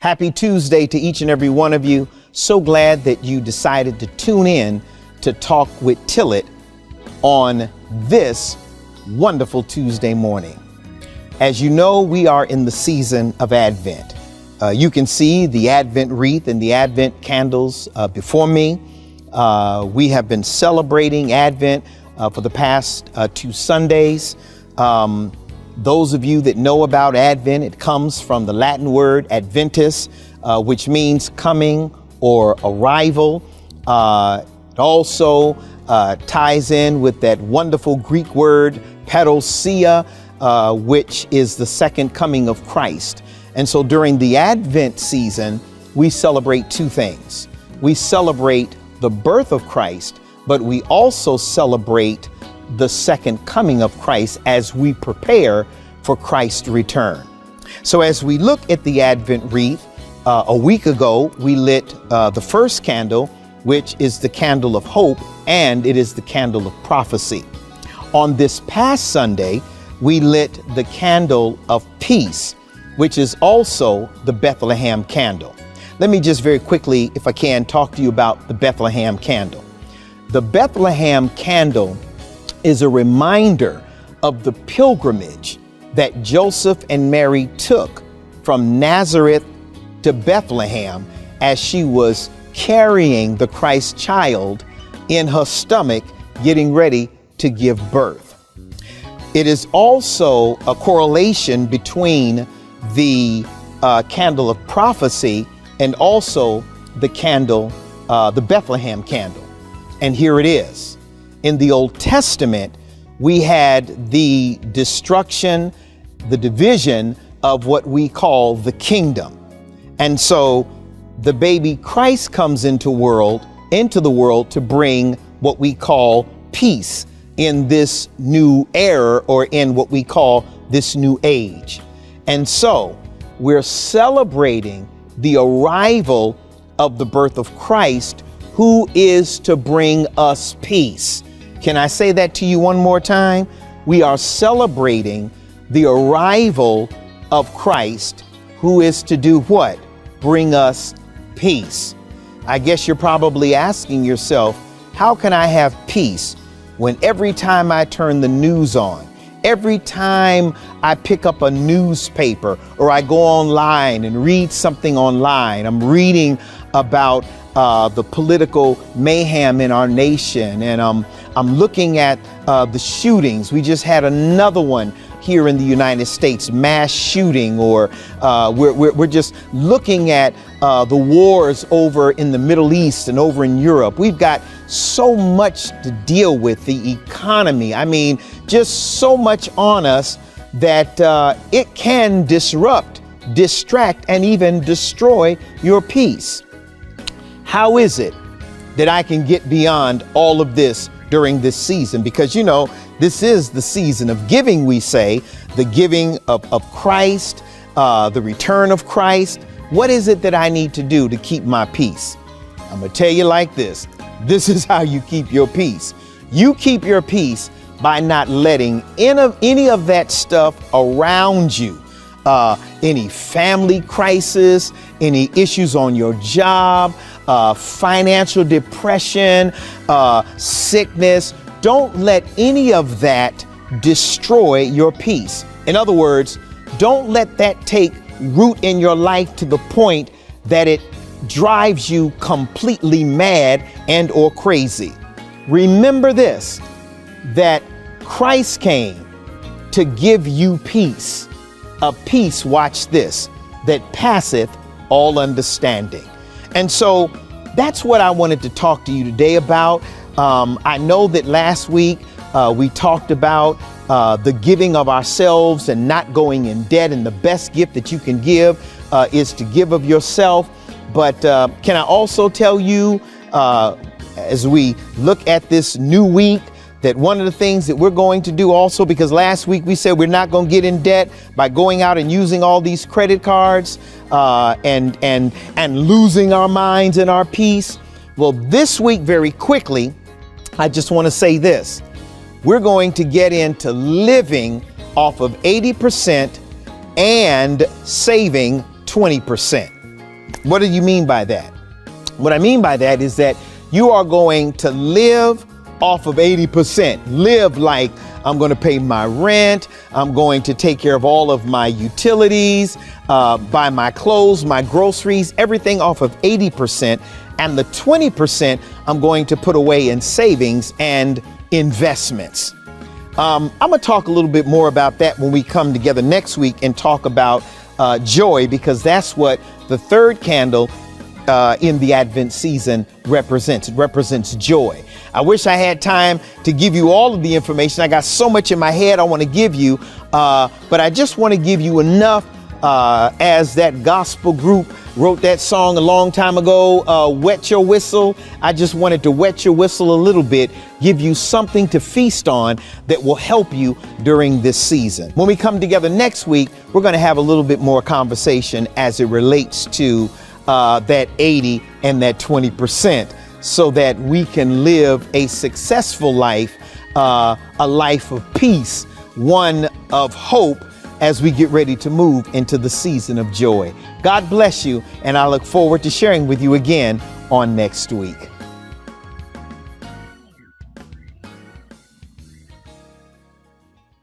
Happy Tuesday to each and every one of you. So glad that you decided to tune in to Talk with Tillett on this wonderful Tuesday morning. As you know, we are in the season of Advent. You can see the Advent wreath and the Advent candles before me. We have been celebrating Advent for the past 2 Sundays. Those of you that know about Advent, it comes from the Latin word adventus, which means coming or arrival. It also ties in with that wonderful Greek word parousia, which is the second coming of Christ. And so during the Advent season, we celebrate 2 things. We celebrate the birth of Christ, but we also celebrate the second coming of Christ as we prepare for Christ's return. So as we look at the Advent wreath, a week ago, we lit the first candle, which is the candle of hope, and it is the candle of prophecy. On this past Sunday, we lit the candle of peace, which is also the Bethlehem candle. Let me just very quickly, if I can, talk to you about the Bethlehem candle. The Bethlehem candle is a reminder of the pilgrimage that Joseph and Mary took from Nazareth to Bethlehem as she was carrying the Christ child in her stomach, getting ready to give birth. It is also a correlation between the candle of prophecy and also the candle, the Bethlehem candle. And here it is. In the Old Testament, we had the destruction, the division of what we call the kingdom. And so the baby Christ comes into the world to bring what we call peace in this new era, or in what we call this new age. And so we're celebrating the arrival of the birth of Christ, who is to bring us peace. Can I say that to you one more time? We are celebrating the arrival of Christ, who is to do what? Bring us peace. I guess you're probably asking yourself, how can I have peace when every time I turn the news on, every time I pick up a newspaper or I go online and read something online, I'm reading about the political mayhem in our nation, and I'm looking at the shootings. We just had another one here in the United States, mass shooting, or we're just looking at the wars over in the Middle East and over in Europe. We've got so much to deal with, the economy. I mean, just so much on us that it can disrupt, distract, and even destroy your peace. How is it that I can get beyond all of this during this season? Because, you know, this is the season of giving, we say, the giving of Christ, the return of Christ. What is it that I need to do to keep my peace? I'm going to tell you like this. This is how you keep your peace. You keep your peace by not letting any of that stuff around you. Any family crisis, any issues on your job, financial depression, sickness. Don't let any of that destroy your peace. In other words, don't let that take root in your life to the point that it drives you completely mad and or crazy. Remember this, that Christ came to give you peace, a peace, watch this, that passeth all understanding. And so that's what I wanted to talk to you today about. I know that last week we talked about the giving of ourselves and not going in debt, and the best gift that you can give is to give of yourself. But can I also tell you, as we look at this new week, that one of the things that we're going to do also, because last week we said we're not going to get in debt by going out and using all these credit cards and losing our minds and our peace. Well, this week, very quickly, I just want to say this. We're going to get into living off of 80% and saving 20%. What do you mean by that? What I mean by that is that you are going to live off of 80%. Live like I'm going to pay my rent. I'm going to take care of all of my utilities, buy my clothes, my groceries, everything off of 80%. And the 20% I'm going to put away in savings and investments. I'm going to talk a little bit more about that when we come together next week and talk about joy, because that's what the third candle in the Advent season represents. It represents joy. I wish I had time to give you all of the information. I got so much in my head I want to give you, but I just want to give you enough as that gospel group wrote that song a long time ago, Wet Your Whistle. I just wanted to wet your whistle a little bit, give you something to feast on that will help you during this season. When we come together next week, we're going to have a little bit more conversation as it relates to that 80 and that 20%, so that we can live a successful life, a life of peace, one of hope, as we get ready to move into the season of joy. God bless you, and I look forward to sharing with you again on next week.